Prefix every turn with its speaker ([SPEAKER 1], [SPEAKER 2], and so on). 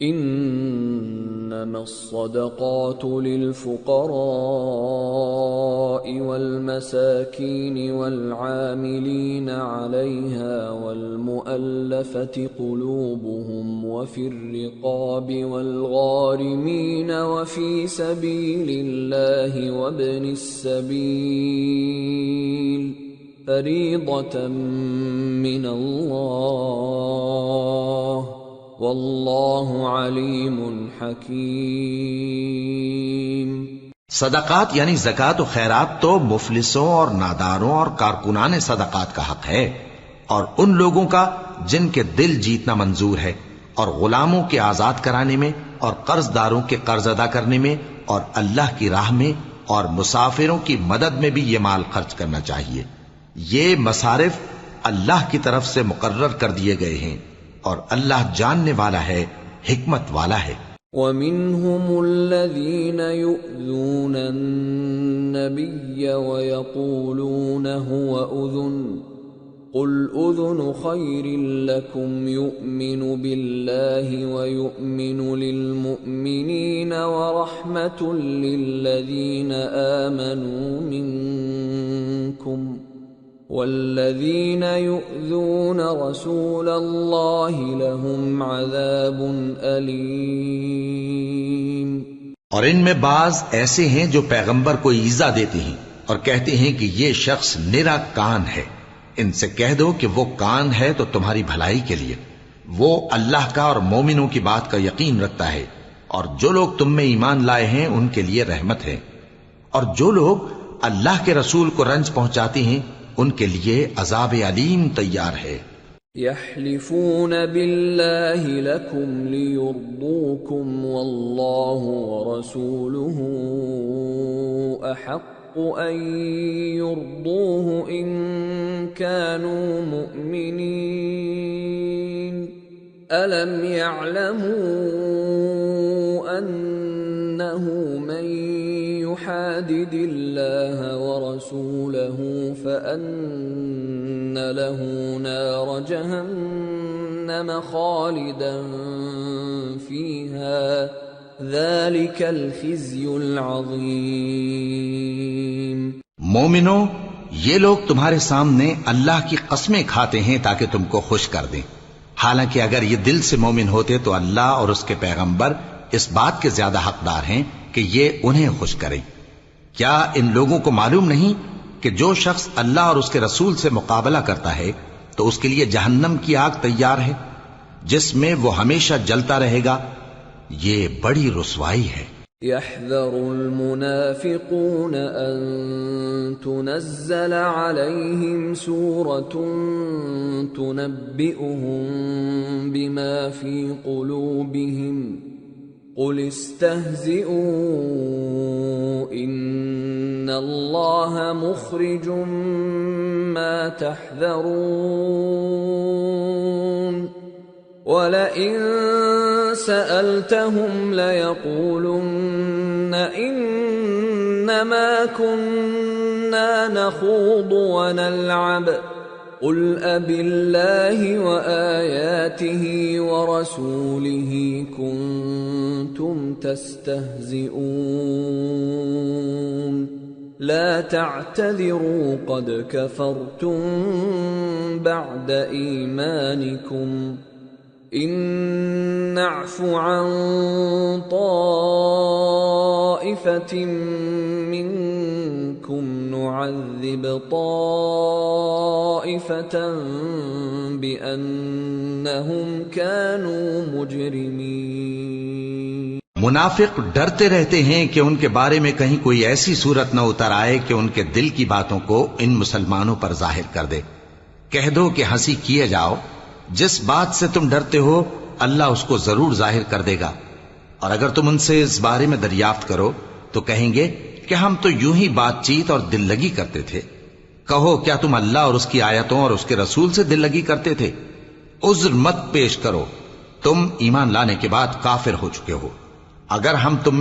[SPEAKER 1] انما الصدقات للفقراء والمساكين والعاملين عليها والمؤلفة قلوبهم وفي الرقاب والغارمين وفي سبيل الله وابن السبيل فريضة من الله واللہ علیم حکیم۔
[SPEAKER 2] صدقات یعنی زکوٰۃ و خیرات تو مفلسوں اور ناداروں اور کارکنان صدقات کا حق ہے، اور ان لوگوں کا جن کے دل جیتنا منظور ہے، اور غلاموں کے آزاد کرانے میں، اور قرض داروں کے قرض ادا کرنے میں، اور اللہ کی راہ میں، اور مسافروں کی مدد میں بھی یہ مال خرچ کرنا چاہیے۔ یہ مصارف اللہ کی طرف سے مقرر کر دیے گئے ہیں، اور اللہ جاننے والا ہے، حکمت والا ہے۔
[SPEAKER 1] وَمِنْهُمُ الَّذِينَ يُؤْذُونَ النَّبِيَّ وَيَقُولُونَ هُوَ أُذُنٌ قُلْ أُذُنُ خَيْرٍ لَكُمْ يُؤْمِنُ بِاللَّهِ وَيُؤْمِنُ لِلْمُؤْمِنِينَ وَرَحْمَةٌ لِلَّذِينَ آمَنُوا مِنْكُمْ والذین یؤذون رسول اللہ لهم عذاب علیم۔
[SPEAKER 2] اور ان میں بعض ایسے ہیں جو پیغمبر کو ایذا دیتے ہیں اور کہتے ہیں کہ یہ شخص نرا کان ہے۔ ان سے کہہ دو کہ وہ کان ہے تو تمہاری بھلائی کے لیے، وہ اللہ کا اور مومنوں کی بات کا یقین رکھتا ہے، اور جو لوگ تم میں ایمان لائے ہیں ان کے لیے رحمت ہے، اور جو لوگ اللہ کے رسول کو رنج پہنچاتے ہیں ان کے لیے عذاب علیم تیار ہے۔
[SPEAKER 1] یحلفون باللہ لکم لیرضوکم واللہ ورسولہ احق ان یرضوہ ان كانوا مؤمنین الم یعلموا انہ من يحادد الله ورسوله فأن له نار جهنم خالدا فيها ذلك الخزي العظيم۔
[SPEAKER 2] مومنو، یہ لوگ تمہارے سامنے اللہ کی قسمیں کھاتے ہیں تاکہ تم کو خوش کر دیں، حالانکہ اگر یہ دل سے مومن ہوتے تو اللہ اور اس کے پیغمبر اس بات کے زیادہ حقدار ہیں کہ یہ انہیں خوش کریں۔ کیا ان لوگوں کو معلوم نہیں کہ جو شخص اللہ اور اس کے رسول سے مقابلہ کرتا ہے تو اس کے لیے جہنم کی آگ تیار ہے جس میں وہ ہمیشہ جلتا رہے گا؟ یہ بڑی رسوائی ہے۔
[SPEAKER 1] يحذر المنافقون أن تنزل عليهم سورة تنبئهم بما في قلوبهم قل استهزئوا ان الله مخرج ما تحذرون ولئن سألتهم ليقولن انما كنا نخوض ونلعب قل أبالله وآياته ورسوله كنتم تستهزئون لا تعتذروا قد كفرتم بعد إيمانكم إن نعف عن طائفة منكم نعذب طائفة بأنهم كانوا مجرمين۔
[SPEAKER 2] منافق ڈرتے رہتے ہیں کہ ان کے بارے میں کہیں کوئی ایسی صورت نہ اتر آئے کہ ان کے دل کی باتوں کو ان مسلمانوں پر ظاہر کر دے۔ کہہ دو کہ ہنسی کیے جاؤ، جس بات سے تم ڈرتے ہو اللہ اس کو ضرور ظاہر کر دے گا، اور اگر تم ان سے اس بارے میں دریافت کرو تو کہیں گے کہ ہم تو یوں ہی بات چیت اور دل لگی کرتے تھے۔ کہو کیا تم اللہ اور اس کی آیتوں اور اس کے رسول سے دل لگی کرتے تھے؟ عذر مت پیش کرو، تم ایمان لانے کے بعد کافر ہو چکے ہو۔ اگر ہم تم